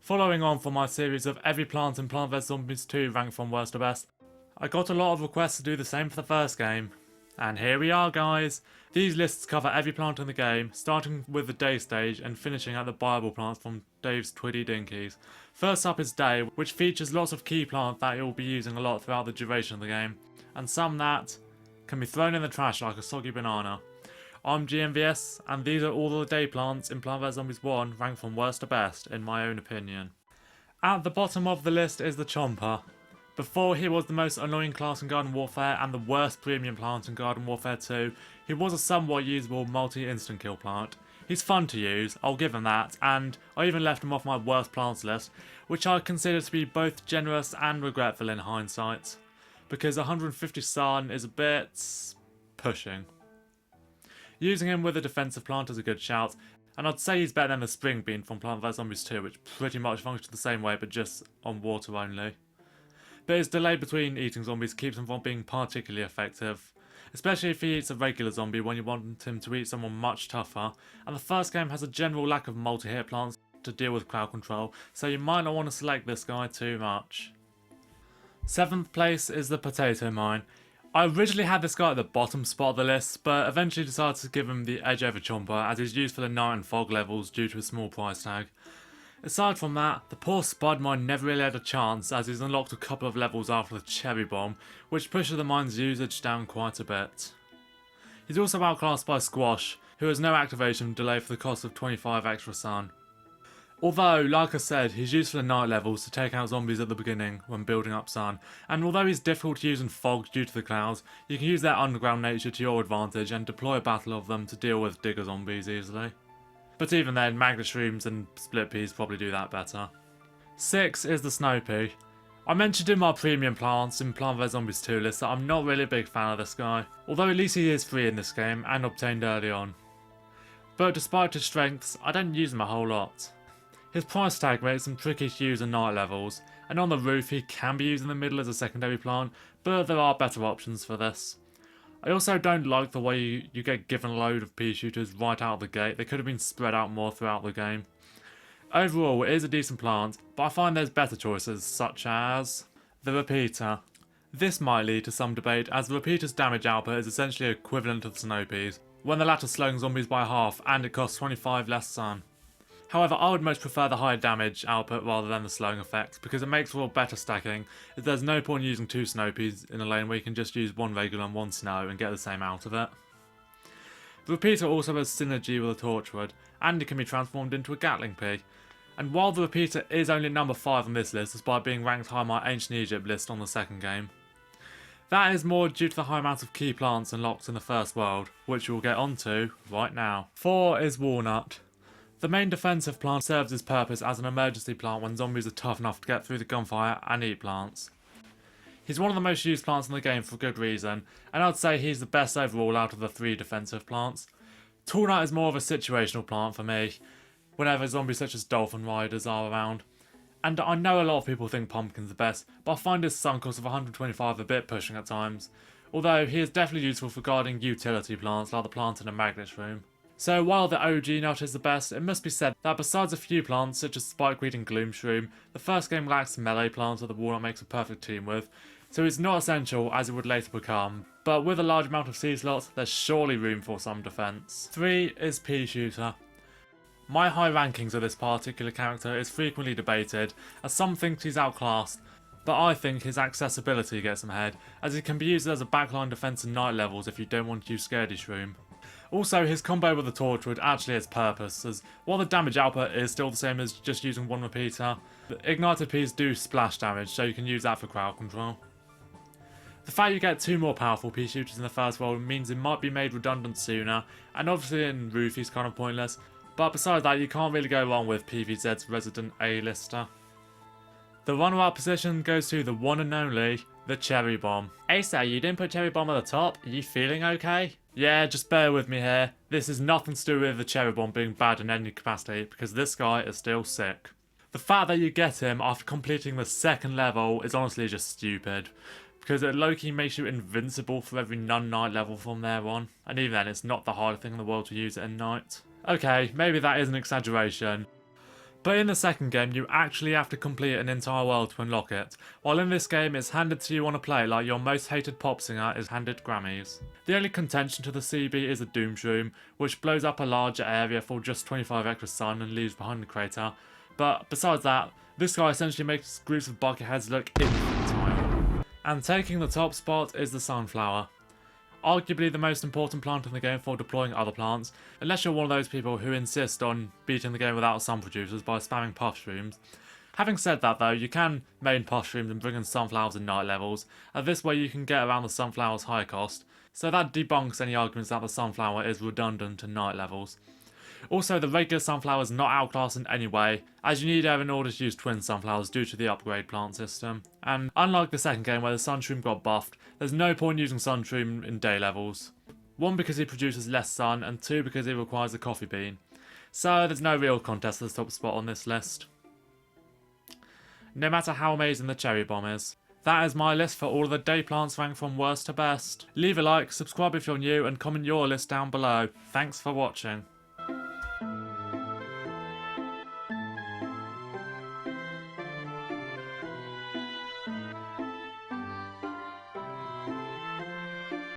Following on from my series of every plant in Plant vs Zombies 2 ranked from worst to best, I got a lot of requests to do the same for the first game. And here we are, guys. These lists cover every plant in the game, starting with the day stage and finishing at the Bible plants from Dave's Twiddy Dinkies. First up is Day, which features lots of key plants that you'll be using a lot throughout the duration of the game, and some that can be thrown in the trash like a soggy banana. I'm GMVS, and these are all the day plants in Plant vs Zombies 1 ranked from worst to best, in my own opinion. At the bottom of the list is the chomper. Before he was the most annoying class in Garden Warfare and the worst premium plant in Garden Warfare 2, he was a somewhat usable multi-instant kill plant. He's fun to use, I'll give him that, and I even left him off my worst plants list, which I consider to be both generous and regretful in hindsight, because 150 sun is a bit pushing. Using him with a defensive plant is a good shout, and I'd say he's better than the spring bean from Plant vs Zombies 2, which pretty much functions the same way but just on water only. But his delay between eating zombies keeps him from being particularly effective, especially if he eats a regular zombie when you want him to eat someone much tougher, and the first game has a general lack of multi-hit plants to deal with crowd control, so you might not want to select this guy too much. 7th place is the potato mine. I originally had this guy at the bottom spot of the list, but eventually decided to give him the edge over chomper as he's used for the night and fog levels due to a small price tag. Aside from that, the poor spud mine never really had a chance as he's unlocked a couple of levels after the cherry bomb, which pushes the mine's usage down quite a bit. He's also outclassed by Squash, who has no activation delay for the cost of 25 extra sun. Although, like I said, he's used for the night levels to take out zombies at the beginning when building up sun, and although he's difficult to use in fog due to the clouds, you can use their underground nature to your advantage and deploy a battle of them to deal with digger zombies easily. But even then, magnet shrooms and split peas probably do that better. 6 is the snow pea. I mentioned in my premium plants in Plant vs Zombies 2 list that I'm not really a big fan of this guy, although at least he is free in this game and obtained early on. But despite his strengths, I don't use him a whole lot. His price tag makes him tricky to use in night levels, and on the roof he can be used in the middle as a secondary plant, but there are better options for this. I also don't like the way you get given a load of peashooters right out of the gate. They could have been spread out more throughout the game. Overall, it is a decent plant, but I find there's better choices, such as the repeater. This might lead to some debate, as the repeater's damage output is essentially equivalent to the snow peas, when the latter slowing zombies by half and it costs 25 less sun. However, I would much prefer the higher damage output rather than the slowing effect, because it makes for better stacking, as there's no point using 2 snow peas in a lane where you can just use 1 regular and 1 snow and get the same out of it. The repeater also has synergy with a torchwood, and it can be transformed into a Gatling pea. And while the repeater is only number 5 on this list, despite being ranked high on my Ancient Egypt list on the second game, that is more due to the high amount of key plants unlocked in the first world, which we'll get onto right now. 4 is walnut. The main defensive plant serves its purpose as an emergency plant when zombies are tough enough to get through the gunfire and eat plants. He's one of the most used plants in the game for good reason, and I'd say he's the best overall out of the 3 defensive plants. Tall Nut is more of a situational plant for me, whenever zombies such as dolphin riders are around. And I know a lot of people think Pumpkin's the best, but I find his sun cost of 125 a bit pushing at times, although he is definitely useful for guarding utility plants like the plant in a magnet shroom. So while the OG nut is the best, it must be said that besides a few plants such as Spikeweed and Gloom Shroom, the first game lacks melee plants that the walnut makes a perfect team with, so it's not essential as it would later become, but with a large amount of C slots, there's surely room for some defense. 3 is Peashooter. My high rankings of this particular character is frequently debated, as some think he's outclassed, but I think his accessibility gets him ahead, as it can be used as a backline defense in night levels if you don't want to use Scaredy Shroom. Also, his combo with the Torchwood actually has purpose, as while the damage output is still the same as just using 1 repeater, the ignited peas do splash damage, so you can use that for crowd control. The fact you get 2 more powerful pea shooters in the first world means it might be made redundant sooner, and obviously in Roof he's kind of pointless, but besides that you can't really go wrong with PVZ's resident A-lister. The runner-up position goes to the one and only, the Cherry Bomb. Asa, you didn't put Cherry Bomb at the top? Are you feeling okay? Yeah, just bear with me here. This is nothing to do with the Cherry Bomb being bad in any capacity, because this guy is still sick. The fact that you get him after completing the 2nd level is honestly just stupid, because it low-key makes you invincible for every non-night level from there on, and even then it's not the hardest thing in the world to use it in night. Okay, maybe that is an exaggeration, But in the second game, you actually have to complete an entire world to unlock it, while in this game it's handed to you on a plate like your most hated pop singer is handed Grammys. The only contention to the CB is a Puff-Shroom, which blows up a larger area for just 25 extra sun and leaves behind the crater, but besides that, this guy essentially makes groups of bucketheads look infantile. And taking the top spot is the sunflower. Arguably the most important plant in the game for deploying other plants, unless you're one of those people who insist on beating the game without sun producers by spamming Puff-Shrooms. Having said that though, you can main Puff-Shrooms and bring in sunflowers in night levels, and this way you can get around the sunflower's high cost, so that debunks any arguments that the sunflower is redundant in night levels. Also, the regular sunflower is not outclassed in any way, as you need air in order to use twin sunflowers due to the upgrade plant system. And unlike the second game where the Sunshroom got buffed, there's no point using Sunshroom in day levels. 1 because he produces less sun, and 2 because he requires a coffee bean. So there's no real contest for the top spot on this list. No matter how amazing the cherry bomb is. That is my list for all of the day plants ranked from worst to best. Leave a like, subscribe if you're new, and comment your list down below. Thanks for watching.